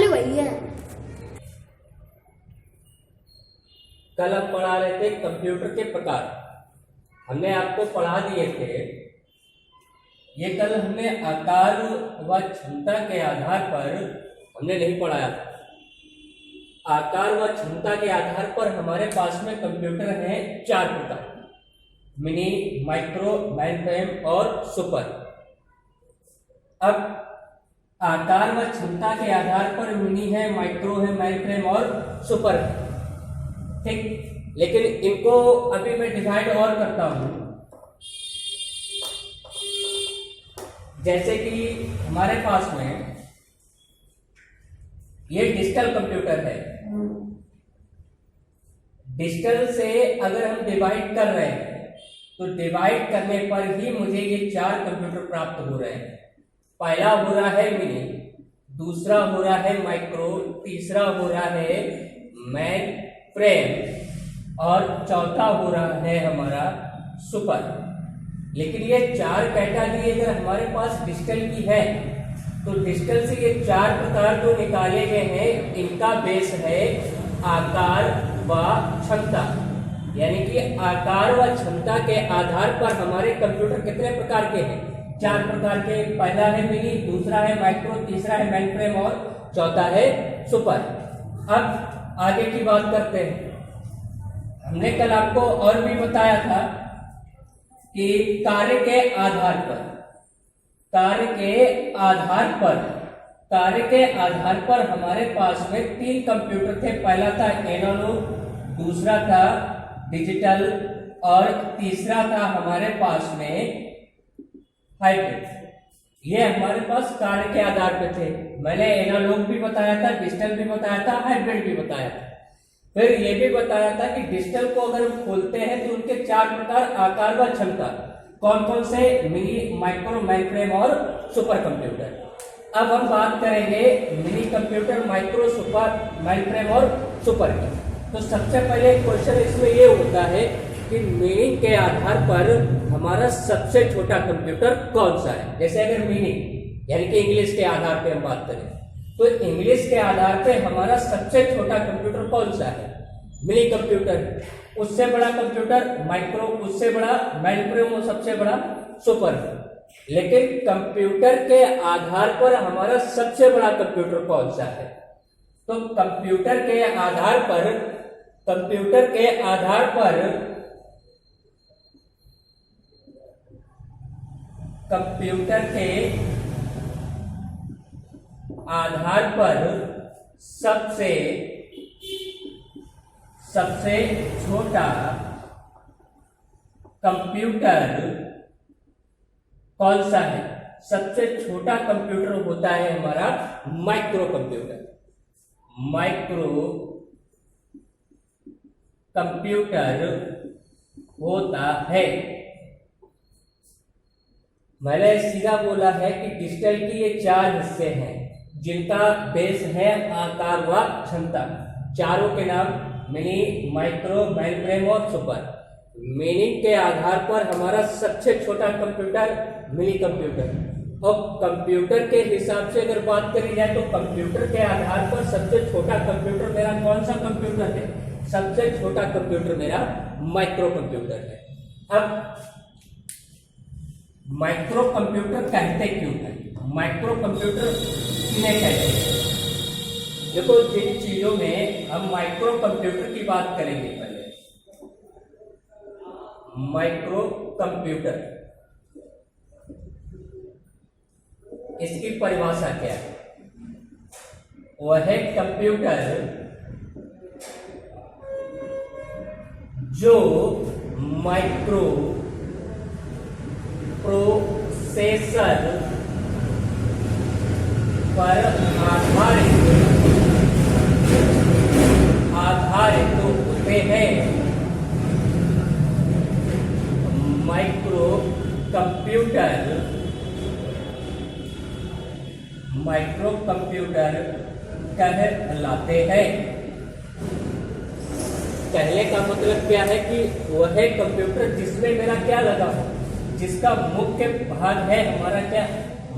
भी वही है। कल हम पढ़ा रहे थे कंप्यूटर के प्रकार। हमने आपको पढ़ा दिए थे, ये कल हमने आकार व क्षमता के आधार पर हमने नहीं पढ़ाया था। आकार व क्षमता के आधार पर हमारे पास में कंप्यूटर हैं 4 प्रकार: मिनी, माइक्रो, मेनफ्रेम और सुपर। अब आकार व क्षमता के आधार पर मिनी है, माइक्रो है, मेनफ्रेम और सुपर है, ठीक। लेकिन इनको अभी मैं डिवाइड और करता हूं। जैसे कि हमारे पास में ये डिजिटल कंप्यूटर है। डिजिटल से अगर हम डिवाइड कर रहे हैं तो डिवाइड करने पर ही मुझे ये 4 कंप्यूटर प्राप्त हो रहे हैं। पहला हो रहा है मिनी, दूसरा हो रहा है माइक्रो, तीसरा हो रहा है मेन फ्रेम और चौथा हो रहा है हमारा सुपर। लेकिन ये 4 कैटेगरी अगर हमारे पास डिजिटल की है तो डिजिटल से ये 4 प्रकार जो निकाले गए हैं इनका बेस है आकार व क्षमता। यानी कि आकार व क्षमता के आधार पर हमारे कंप्यूटर कितने प्रकार के हैं? 4 प्रकार के। पहला है मिनी, दूसरा है माइक्रो, तीसरा है मेनफ्रेम और चौथा है सुपर। अब आगे की बात करते हैं। हमने कल आपको और भी बताया था कि कार्य के आधार पर हमारे पास में 3 कंप्यूटर थे। पहला था एनालॉग, दूसरा था डिजिटल और तीसरा था हमारे पास में हाइब्रिड। ये हमारे पास कार्य के आधार पे थे। मैंने एनालॉग भी बताया था, डिजिटल भी बताया था, हाइब्रिड भी बताया था। फिर ये भी बताया था कि डिजिटल को अगर हम खोलते हैं तो उनके 4 प्रकार आकार व क्षमता कौन कौन से? मिनी, माइक्रो, मेनफ्रेम और सुपर कंप्यूटर। अब हम बात करेंगे mini computer, micro, super, mainframe और सुपर की। तो सबसे पहले क्वेश्चन इसमें ये होता है कि मिनी के आधार पर हमारा सबसे छोटा कंप्यूटर कौन सा है। जैसे अगर मिनी यानी कि इंग्लिश के आधार पे हम बात करें तो इंग्लिश के आधार पे हमारा सबसे छोटा कंप्यूटर कौन सा है? Mini computer. उससे बड़ा कंप्यूटर माइक्रो, उससे बड़ा मेनफ्रेम और सबसे बड़ा सुपर। लेकिन कंप्यूटर के आधार पर हमारा सबसे बड़ा कंप्यूटर कौन सा है? तो कंप्यूटर के आधार पर सबसे छोटा कंप्यूटर कौन सा है? सबसे छोटा कंप्यूटर होता है हमारा माइक्रो कंप्यूटर। माइक्रो कंप्यूटर होता है। मैंने सीधा बोला है कि डिजिटल की ये 4 हिस्से हैं जिनका बेस है आकार व क्षमता। चारों के नाम मिनी, माइक्रो, मेनफ्रेम और सुपर। मिनी के आधार पर हमारा सबसे छोटा कंप्यूटर मिनी कंप्यूटर। और कंप्यूटर के हिसाब से अगर बात करी जाए तो कंप्यूटर के आधार पर सबसे छोटा कंप्यूटर मेरा कौन सा कंप्यूटर है? सबसे छोटा कंप्यूटर मेरा माइक्रो कंप्यूटर है। अब माइक्रो कंप्यूटर कहते क्यों है? माइक्रो कंप्यूटर किन्हें कहते हैं? देखो, जिन चीजों में हम माइक्रो कंप्यूटर की बात करेंगे, पहले माइक्रो कंप्यूटर, इसकी परिभाषा क्या है? वह है कंप्यूटर जो माइक्रो प्रोसेसर पर आधारित होते हैं। माइक्रो कंप्यूटर कहलाते हैं। कहने का मतलब क्या है कि वह कंप्यूटर जिसमें मेरा क्या लगा हो, जिसका मुख्य भाग है हमारा क्या?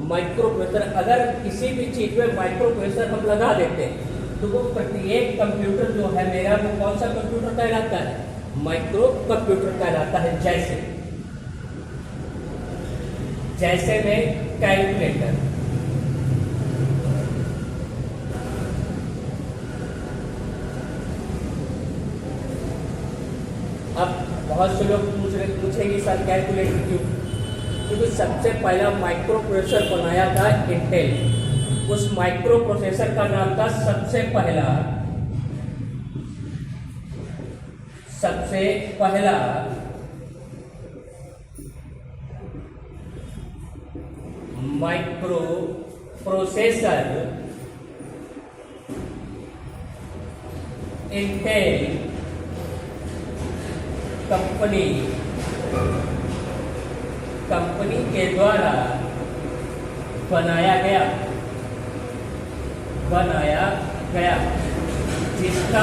Micro processor. अगर किसी भी चीज में माइक्रो प्रोसेसर हम लगा देते हैं तो वो प्रत्येक कंप्यूटर जो है मेरा वो कौन सा कंप्यूटर कहलाता है? माइक्रो कंप्यूटर कहलाता है। जैसे में कैलकुलेटर। अब बहुत से लोग पूछेंगे सर कैलकुलेटर क्यों? क्योंकि सबसे पहला माइक्रो प्रोसेसर बनाया था इंटेल। उस माइक्रो प्रोसेसर का नाम था सबसे पहला माइक्रो प्रोसेसर इंटेल कंपनी के द्वारा बनाया गया जिसका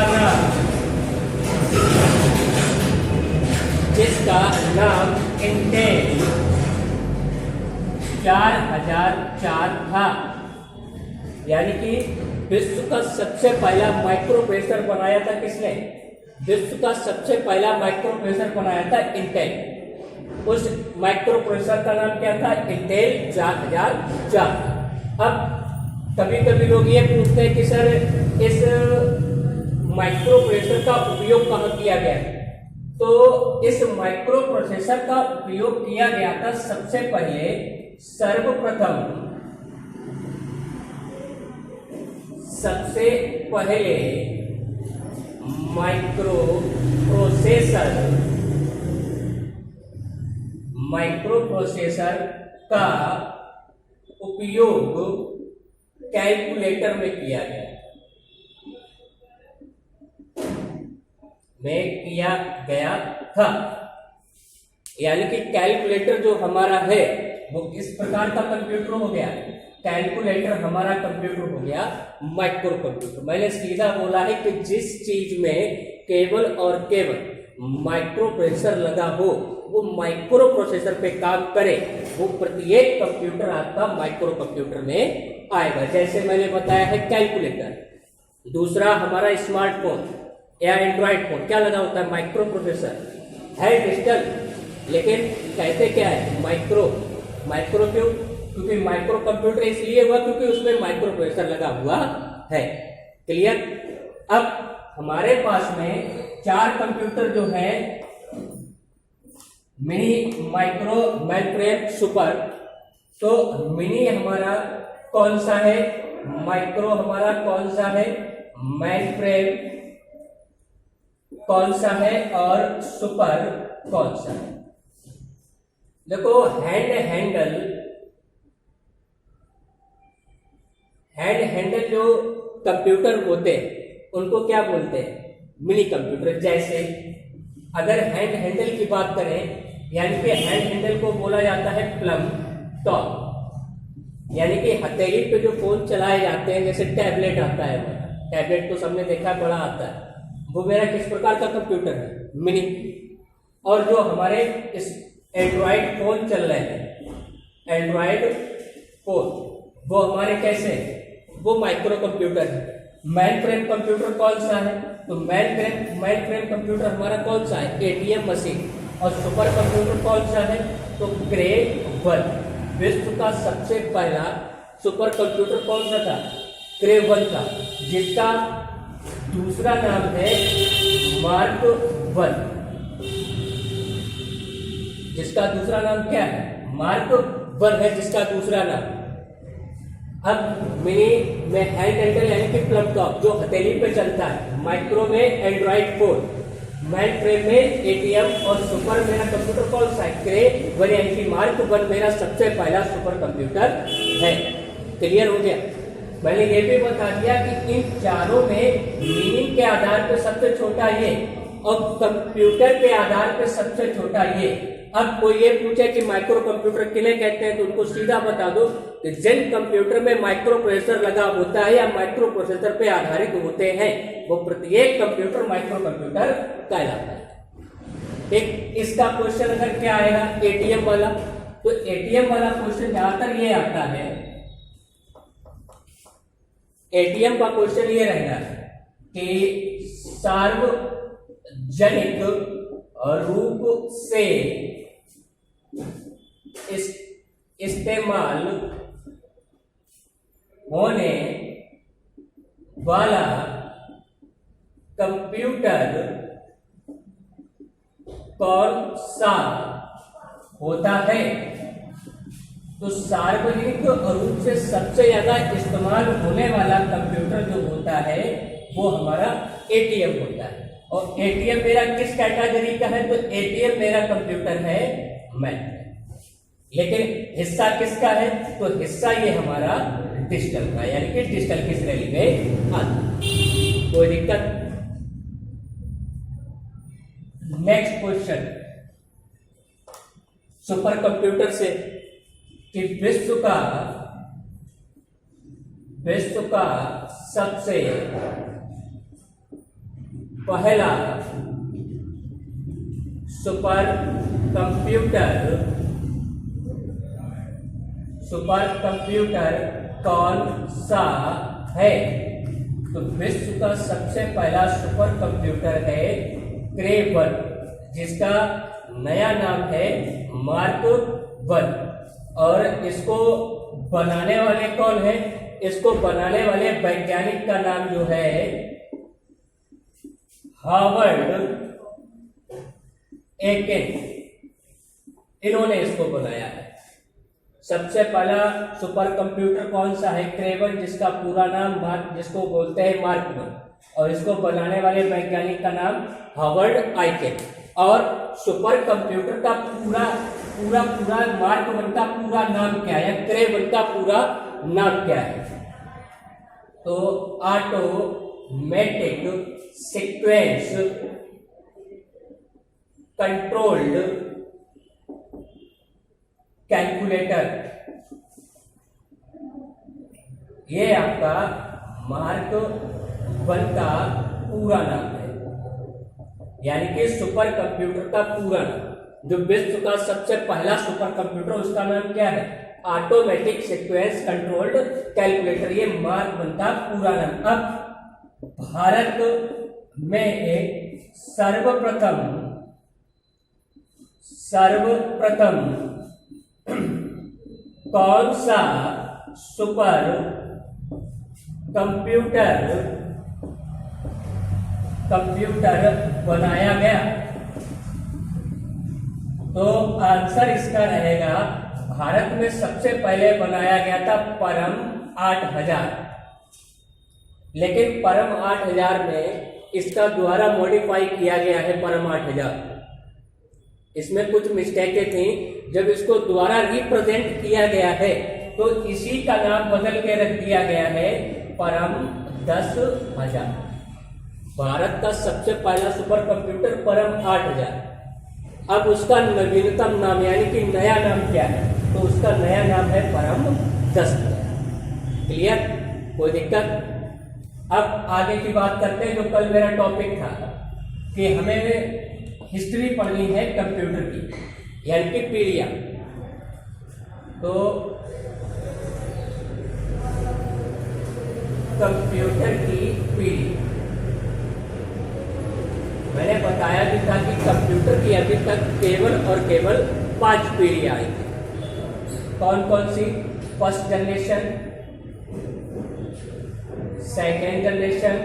नाम इंटेल 4004 था। यानी कि विश्व का सबसे पहला माइक्रो प्रोसेसर बनाया था किसने? विश्व का सबसे पहला माइक्रो प्रोसेसर बनाया था इंटेल। उस माइक्रो प्रोसेसर का नाम क्या था? इंटेल 4004। अब कभी कभी लोग ये पूछते हैं कि सर इस माइक्रो प्रोसेसर का उपयोग कहाँ किया गया? तो इस माइक्रो प्रोसेसर का उपयोग किया गया था सबसे पहले माइक्रो प्रोसेसर का उपयोग कैलकुलेटर में किया गया था। यानी कि कैलकुलेटर जो हमारा है वो किस प्रकार का कंप्यूटर हो गया? कैलकुलेटर हमारा कंप्यूटर हो गया माइक्रो कंप्यूटर। मैंने सीधा बोला है कि जिस चीज में केवल और केवल माइक्रो प्रोसेसर लगा हो वो माइक्रो प्रोसेसर पे काम करे, वो प्रत्येक कंप्यूटर आपका माइक्रो कंप्यूटर में आएगा। जैसे मैंने बताया है कैलकुलेटर। दूसरा हमारा स्मार्टफोन या एंड्रॉइड फोन क्या लगा होता है? माइक्रो प्रोसेसर है, डिजिटल, लेकिन कहते क्या है? माइक्रो क्यों? क्योंकि माइक्रो कंप्यूटर इसलिए हुआ क्योंकि उसमें माइक्रो प्रोसेसर लगा हुआ है। क्लियर? अब हमारे पास में 4 कंप्यूटर जो है मिनी, माइक्रो, मेनफ्रेम, सुपर। तो मिनी हमारा कौन सा है? माइक्रो हमारा कौन सा है? मेनफ्रेम कौन सा है? और सुपर कौन सा है? देखो हैंड जो कंप्यूटर होते हैं उनको क्या बोलते हैं? Mini computer. जैसे अगर हैंडल की बात करें, यानी कि हैंडल को बोला जाता है प्लम टॉप। यानी कि हथेली पे जो फोन चलाए जाते हैं, जैसे टैबलेट आता है, टैबलेट तो सबने देखा, बड़ा आता है, वो मेरा किस प्रकार का कंप्यूटर है? मिनी। और जो हमारे इस एंड्रॉइड फोन चल रहे हैं, एंड्रॉइड फोन, वो हमारे कैसे? वो माइक्रो कंप्यूटर है। मेन फ्रेम कंप्यूटर कौन सा है? तो मेन फ्रेम कंप्यूटर हमारा कौन सा है? ATM machine. और सुपर कंप्यूटर कौन सा है? तो ग्रे 1। विश्व का सबसे पहला सुपर कंप्यूटर कौन सा था? ग्रे 1 था, जिसका दूसरा नाम है मार्क 1। जिसका दूसरा नाम क्या है? मार्क 1 है जिसका दूसरा नाम। अब मिनी में हैंडल यानी कि प्लम टॉप जो हथेली पे चलता है, माइक्रो में एंड्रॉइड फोन, मेन फ्रेम में एटीएम, और सुपर मेरा कंप्यूटर कौन सा है? ग्रे 1 यानी कि मार्क 1 मेरा सबसे पहला सुपर कंप्यूटर है। क्लियर हो गया? मैंने ये भी बता दिया कि इन चारों में मीनिंग के आधार पर सबसे छोटा ये और कंप्यूटर के आधार पर सबसे छोटा ये। अब कोई ये पूछे कि माइक्रो कंप्यूटर किन्हें कहते हैं, तो उनको सीधा बता दो कि जिन कंप्यूटर में माइक्रो प्रोसेसर लगा होता है या माइक्रो प्रोसेसर पे आधारित होते हैं वो प्रत्येक कंप्यूटर माइक्रो कंप्यूटर कहलाता है। एक इसका क्वेश्चन अगर क्या आएगा, एटीएम वाला, तो एटीएम वाला क्वेश्चन ज्यादातर ये आता है, एटीएम का क्वेश्चन ये रहेगा कि सार्वजनिक रूप से इस्तेमाल होने वाला कंप्यूटर कौन सा होता है। तो सार्वजनिक रूप से सबसे ज्यादा इस्तेमाल होने वाला कंप्यूटर जो होता है वो हमारा एटीएम होता है। और एटीएम मेरा किस कैटेगरी का है, तो एटीएम मेरा कंप्यूटर है मैथ। लेकिन हिस्सा किसका है, तो हिस्सा ये हमारा डिजिटल का, यानी कि डिजिटल की श्रेणी में आता। कोई दिक्कत? नेक्स्ट क्वेश्चन सुपर कंप्यूटर से कि विश्व का सबसे पहला सुपर कंप्यूटर कौन सा है। तो विश्व का सबसे पहला सुपर कंप्यूटर है क्रेवन, जिसका नया नाम है मार्क 1। और इसको बनाने वाले कौन है, इसको बनाने वाले वैज्ञानिक का नाम जो है हार्वर्ड एकेन, इन्होंने इसको बनाया है। सबसे पहला सुपर कंप्यूटर कौन सा है, क्रेवन, जिसका पूरा नाम जिसको बोलते हैं मार्क 1, और इसको बनाने वाले वैज्ञानिक का नाम हार्वर्ड आइकेन। और सुपर कंप्यूटर का पूरा मार्क 1 का पूरा नाम क्या है, क्रेवन का पूरा नाम क्या है, तो ऑटोमेटिक सीक्वेंस कंट्रोल्ड कैलकुलेटर, ये आपका मार्क 1 का पूरा नाम है। यानी कि सुपर कंप्यूटर का पूरा नाम, जो विश्व का सबसे पहला सुपर कंप्यूटर, उसका नाम क्या है, ऑटोमेटिक सीक्वेंस कंट्रोल्ड कैलकुलेटर, ये मार्क 1 का पूरा नाम। अब भारत में सर्वप्रथम कौन सा सुपर कंप्यूटर बनाया गया, तो आंसर इसका रहेगा भारत में सबसे पहले बनाया गया था परम 8000। लेकिन परम 8000 में इसका द्वारा मॉडिफाई किया गया है परम 8000, इसमें कुछ मिस्टेकें थी। जब इसको द्वारा रिप्रेजेंट किया गया है तो इसी का नाम बदल के रख दिया गया है परम 10000। भारत का सबसे पहला सुपर कंप्यूटर परम 8000। अब उसका नवीनतम नाम यानी कि नया नाम क्या है, तो उसका नया नाम है परम 10000। क्लियर? कोई दिक्कत? अब आगे की बात करते हैं। जो कल मेरा टॉपिक था कि हमें हिस्ट्री पढ़नी है कंप्यूटर की, यानी कि पीढ़ियां। तो कंप्यूटर की पीढ़ी मैंने बताया भी था कि कंप्यूटर की अभी तक केवल और केवल 5 पीढ़ियां आई थी। कौन कौन सी? First generation, second generation,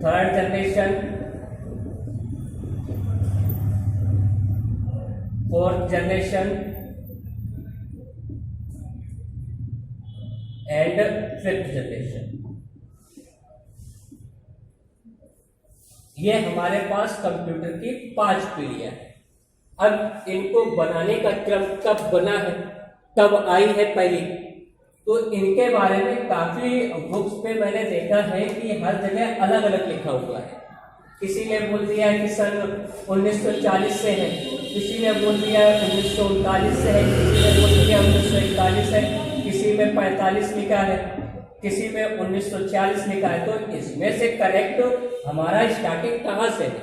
third generation, fourth generation and fifth generation. ये हमारे पास कंप्यूटर की 5 पीढ़ियां हैं। अब इनको बनाने का क्रम कब बना है, कब आई है पहली, तो इनके बारे में काफी बुक्स पे मैंने देखा है कि हर जगह अलग अलग लिखा हुआ है। किसी ने बोल दिया है कि सन 1940 से है, किसी ने बोल दिया है 1939 से है, किसी ने बोल दिया 1941 है, किसी में 45 लिखा है, किसी में 1940 लिखा है। तो इसमें से करेक्ट हमारा स्टार्टिंग कहाँ से है?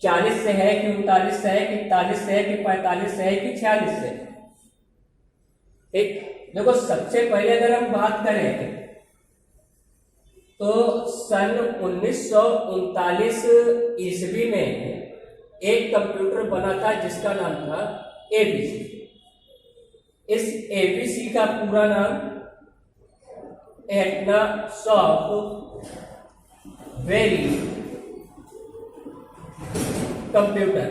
40 से है कि 39 से है कि 41 से है कि 45 से है कि 46 से। ठीक, देखो सबसे पहले अगर हम बात करें तो सन 1939 ईस्वी में एक कंप्यूटर बना था जिसका नाम था एबीसी। इस एबीसी का पूरा नाम एटना सॉफ्ट वेरी कंप्यूटर।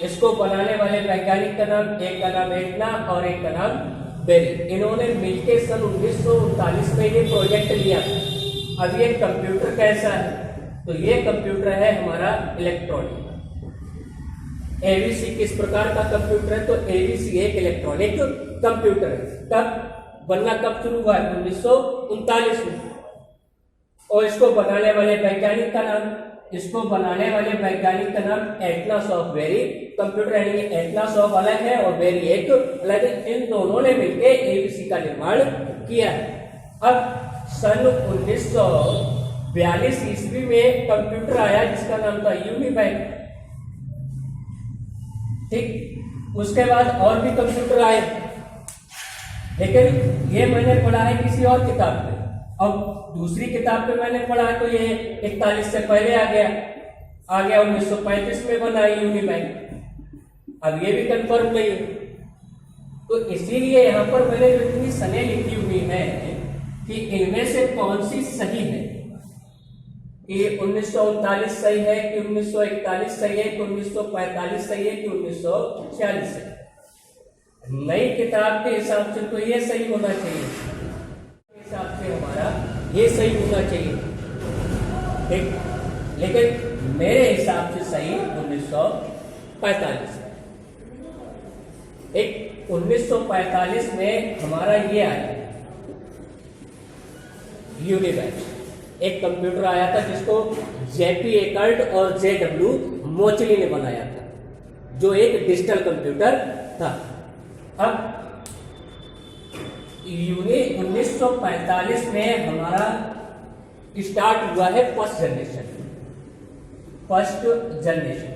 इसको बनाने वाले वैज्ञानिक का नाम, एक का नाम एटना और एक का नाम बेरी। इन्होंने मिलकर सन 1939 में ये प्रोजेक्ट लिया था। अब ये कंप्यूटर कैसा है, तो ये कंप्यूटर है हमारा इलेक्ट्रॉनिक। एबीसी किस प्रकार का कंप्यूटर है, तो एबीसी एक इलेक्ट्रॉनिक कंप्यूटर है। कब बनना, कब शुरू हुआ है, 1939 में। और इसको बनाने वाले वैज्ञानिक का नाम, इसको बनाने वाले वैज्ञानिक का नाम एटना सॉफ्टवेयर कंप्यूटर, यानी एटना सॉफ्ट अलग है और वेरी एक अलग है। इन दोनों ने मिलकर एबीसी का निर्माण किया है। अब सन 1942 ईस्वी में कंप्यूटर आया जिसका नाम था यूनिमैक। ठीक, उसके बाद और भी कंप्यूटर आए, लेकिन ये मैंने पढ़ा है किसी और किताब में। अब दूसरी किताब में मैंने पढ़ा तो ये 41 से पहले आ गया 1935 में बना यूनिमैक। अब ये भी कंफर्म नहीं है, तो इसीलिए यहाँ पर मैंने जो इतनी सने लिखी हुई है कि इनमें से कौन सी सही है, कि 1939 सही है कि 1941 सही है कि 1945 सही है कि 1946 सही है। नई किताब के हिसाब से तो ये सही होना चाहिए, हिसाब से हमारा ये सही होना चाहिए। ठीक, लेकिन मेरे हिसाब से सही 1945 है। एक 1945 में हमारा ये आया यूनिमैक, एक कंप्यूटर आया था जिसको जेपी एकर्ट और जेडब्ल्यू मोचली ने बनाया था, जो एक डिजिटल कंप्यूटर था। अब 1945 में हमारा स्टार्ट हुआ है फर्स्ट जनरेशन,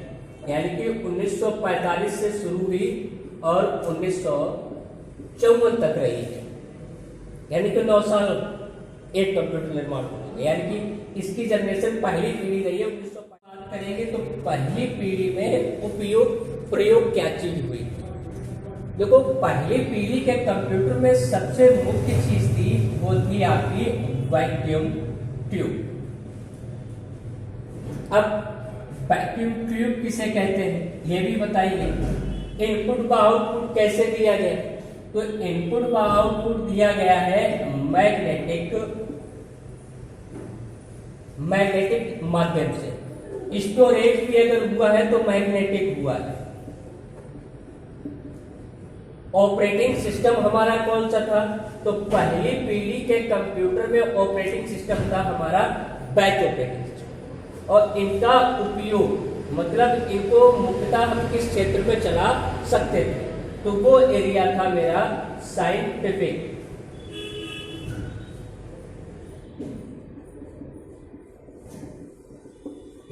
यानी कि 1945 से शुरू हुई और 1954 तक रही है, यानी कि 9 साल एक कंप्यूटर निर्माण होगा, यानी कि इसकी जनरेशन पहली पीढ़ी रही है। 1950 बात करेंगे तो पहली पीढ़ी में प्रयोग क्या चीज हुई। देखो पहली पीढ़ी के कंप्यूटर में सबसे मुख्य चीज थी वो थी आपकी वैक्यूम ट्यूब। अब वैक्यूम ट्यूब किसे कहते हैं ये भी बताइए। इनपुट व आउटपुट कैसे दिया गया, तो इनपुट व आउटपुट दिया गया है मैग्नेटिक माध्यम से। स्टोरेज भी अगर हुआ है तो मैग्नेटिक हुआ है। ऑपरेटिंग सिस्टम हमारा कौन सा था, तो पहली पीढ़ी के कंप्यूटर में ऑपरेटिंग सिस्टम था हमारा बैच ऑपरेटिंग सिस्टम। और इनका उपयोग मतलब इनको मुख्यतः हम किस क्षेत्र में चला सकते थे, तो वो एरिया था मेरा साइंटिफिक,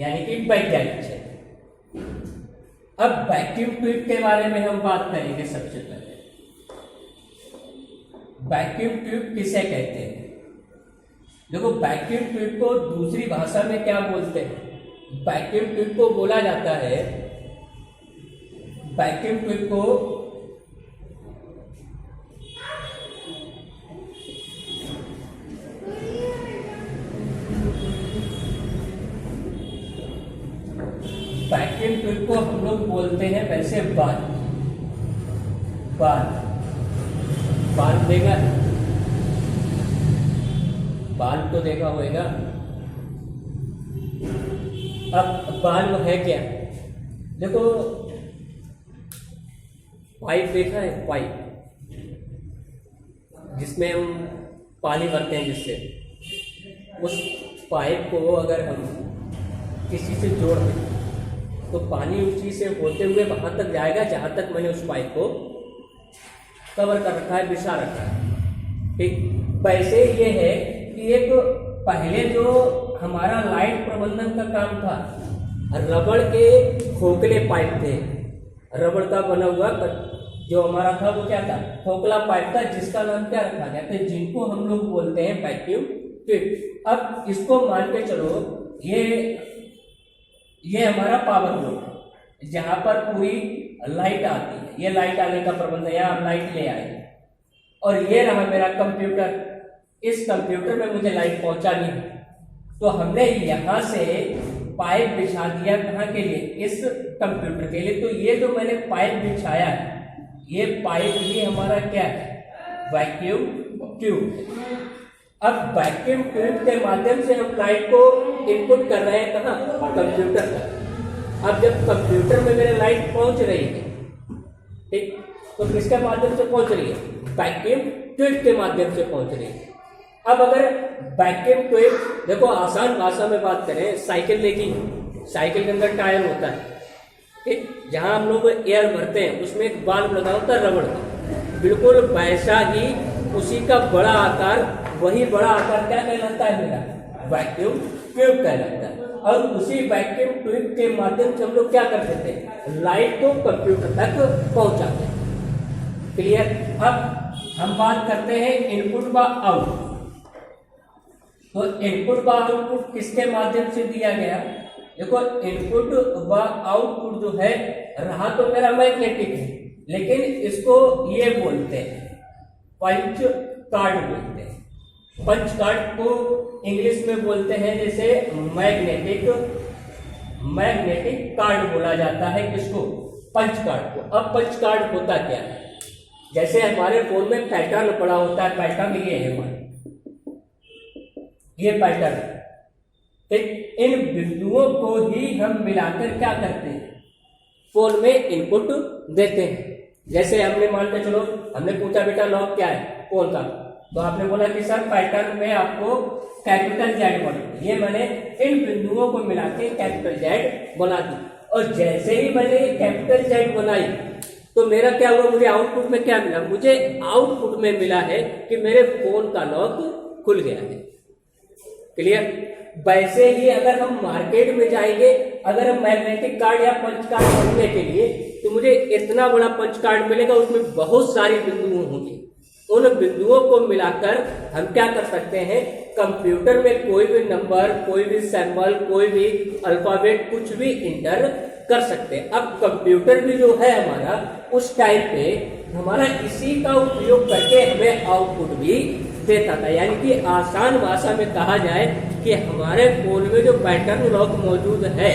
यानी कि वैज्ञानिक क्षेत्र। अब वैक्यूम ट्यूब के बारे में हम बात करेंगे। सबसे पहले वैक्यूम ट्यूब किसे कहते हैं। देखो वैक्यूम ट्यूब को दूसरी भाषा में क्या बोलते हैं, वैक्यूम ट्यूब को बोला जाता है, वैक्यूम ट्यूब को हम लोग बोलते हैं वैसे बाल देगा, बाल तो देखा होगा। अब बाल्ब है क्या, देखो पाइप देखा है, पाइप जिसमें हम पानी भरते हैं, जिससे उस पाइप को अगर हम किसी से जोड़ दें तो पानी उसी से होते हुए वहां तक जाएगा जहां तक मैंने उस पाइप को कवर कर रखा है, बिछा रखा है। ठीक वैसे ये है कि एक पहले जो हमारा लाइट प्रबंधन का काम था रबड़ के खोखले पाइप थे, रबड़ का बना हुआ जो हमारा था वो क्या था, खोखला पाइप था, जिसका नाम क्या रखा गया था, जिनको हम लोग बोलते हैं वैक्यूम ट्यूब। अब इसको मान के चलो, ये हमारा पावर ब्लॉक है, जहां पर पूरी लाइट आती है, ये लाइट आने का प्रबंध है, यहाँ हम लाइट ले आए, और ये रहा मेरा कंप्यूटर। इस कंप्यूटर में मुझे लाइट पहुंचानी है, तो हमने यहाँ से पाइप बिछा दिया कहाँ के लिए, इस कंप्यूटर के लिए। तो ये जो मैंने पाइप बिछाया है, ये पाइप ही हमारा क्या है, वैक्यूम ट्यूब। अब वैक्यूम ट्यूब के माध्यम से हम लाइट को इनपुट कर रहे हैं कहाँ, कंप्यूटर पर। अब जब कंप्यूटर में मेरे लाइट पहुंच रही है, ठीक, तो किसके माध्यम से पहुंच रही है, वैक्यूम ट्यूब के माध्यम से पहुंच रही है। अब अगर वैक्यूम ट्यूब, देखो आसान भाषा में बात करें, साइकिल देखी, साइकिल के अंदर टायर होता है, ठीक, जहां हम लोग एयर भरते हैं उसमें एक वाल्व लगा होता है रबड़ का, बिल्कुल वैसा ही उसी का बड़ा आकार, वही बड़ा आकार क्या कहलाता है मेरा, वैक्यूम ट्यूब कहलाता है। और उसी वैक्यूम ट्यूब के माध्यम से हम लोग क्या करते थे, लाइट को कंप्यूटर तक पहुंचाते हैं। क्लियर। अब हम बात करते हैं इनपुट व आउटपुट। तो इनपुट व आउटपुट किसके माध्यम से दिया गया, देखो इनपुट व आउटपुट जो है रहा तो मेरा मैग्नेटिक है, लेकिन इसको ये बोलते हैं पंच कार्ड बोलते हैं। पंच कार्ड को इंग्लिश में बोलते हैं जैसे मैग्नेटिक कार्ड बोला जाता है, किसको, पंच कार्ड को। अब पंच कार्ड होता क्या है, जैसे हमारे फोन में पैटर्न पड़ा होता है, पैटर्न ये है हमारा, ये पैटर्न, ठीक, इन बिंदुओं को ही हम मिलाकर क्या करते हैं, फोन में इनपुट देते हैं। जैसे हमने मान के चलो, हमने पूछा बेटा लॉक क्या है फोन का, तो आपने बोला कि सर पैटर्न में आपको कैपिटल जेड बना, ये मैंने इन बिंदुओं को मिला के कैपिटल जेड बना दी। और जैसे ही मैंने कैपिटल जेड बनाई तो मेरा क्या हुआ, मुझे आउटपुट में क्या मिला, मुझे आउटपुट में मिला है कि मेरे फोन का लॉक खुल गया है। क्लियर। वैसे ही अगर हम मार्केट में जाएंगे, अगर हम मैग्नेटिक कार्ड या पंच कार्ड खरीदने के लिए, तो मुझे इतना बड़ा पंच कार्ड मिलेगा, उसमें बहुत सारी बिंदुओं होंगी। उन बिंदुओं को मिलाकर हम क्या कर सकते हैं, कंप्यूटर में कोई भी नंबर, कोई भी सिंबल, कोई भी अल्फाबेट, कुछ भी इंटर कर सकते हैं। अब कंप्यूटर भी जो है हमारा, उस टाइम पे हमारा इसी का उपयोग करके हमें आउटपुट भी देता था। यानी कि आसान भाषा में कहा जाए कि हमारे फोन में जो पैटर्न लॉक मौजूद है,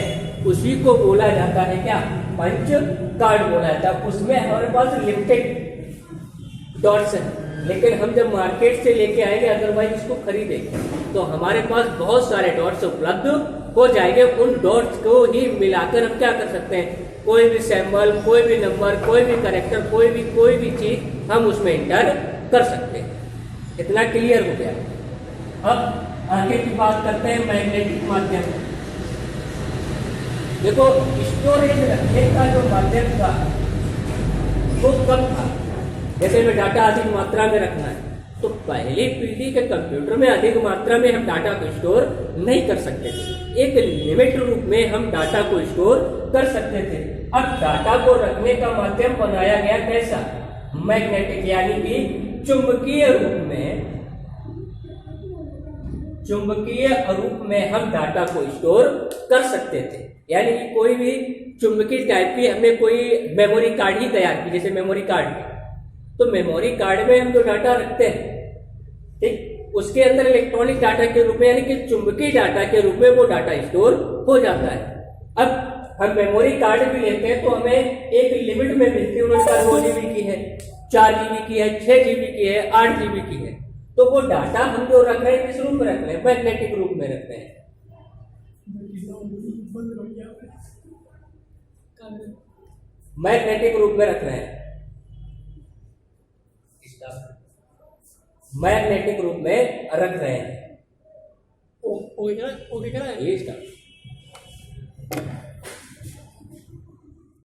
उसी को बोला जाता है क्या, पंच कार्ड बोला जाता है। उसमें हमारे पास लिमिटेड डॉट्स हैं, लेकिन हम जब मार्केट से लेके आएंगे, अदरवाइज इसको खरीदेंगे, तो हमारे पास बहुत सारे डॉट्स उपलब्ध हो जाएंगे। उन डॉट्स को ही मिलाकर हम क्या कर सकते हैं, कोई भी सिंबल, कोई भी नंबर, कोई भी कैरेक्टर, कोई भी चीज हम उसमें इंटर कर सकते हैं। इतना क्लियर हो गया। अब आगे की बात करते हैं मैग्नेटिक माध्यम। देखो स्टोरेज रखने का जो माध्यम था वो कब था, जैसे में डाटा अधिक मात्रा में रखना है, तो पहली पीढ़ी के कंप्यूटर में अधिक मात्रा में हम डाटा को स्टोर नहीं कर सकते थे, एक लिमिट रूप में हम डाटा को स्टोर कर सकते थे। अब डाटा को रखने का माध्यम बनाया गया कैसा, मैग्नेटिक, यानी कि चुंबकीय रूप में हम डाटा को स्टोर कर सकते थे। यानी कि कोई भी चुंबकीय टाइप की हमने कोई मेमोरी कार्ड ही तैयार की, जैसे मेमोरी कार्ड, तो मेमोरी कार्ड में हम जो डाटा रखते हैं, ठीक, उसके अंदर इलेक्ट्रॉनिक डाटा के रूप में, यानी कि चुंबकीय डाटा के रूप में वो डाटा स्टोर हो जाता है। अब हम मेमोरी कार्ड भी लेते हैं तो हमें एक लिमिट में मिलती है, उन्होंने 2 GB की है, 4 GB की है, 6 GB की है, 8 GB की है। तो वो डाटा हम जो रख रहे हैं किस रूप में रख रहे हैं, मैग्नेटिक रूप में रख रहे हैं, मैग्नेटिक रूप में रख रहे हैं, मैग्नेटिक रूप में रख रहे हैं। ओके करा है। ये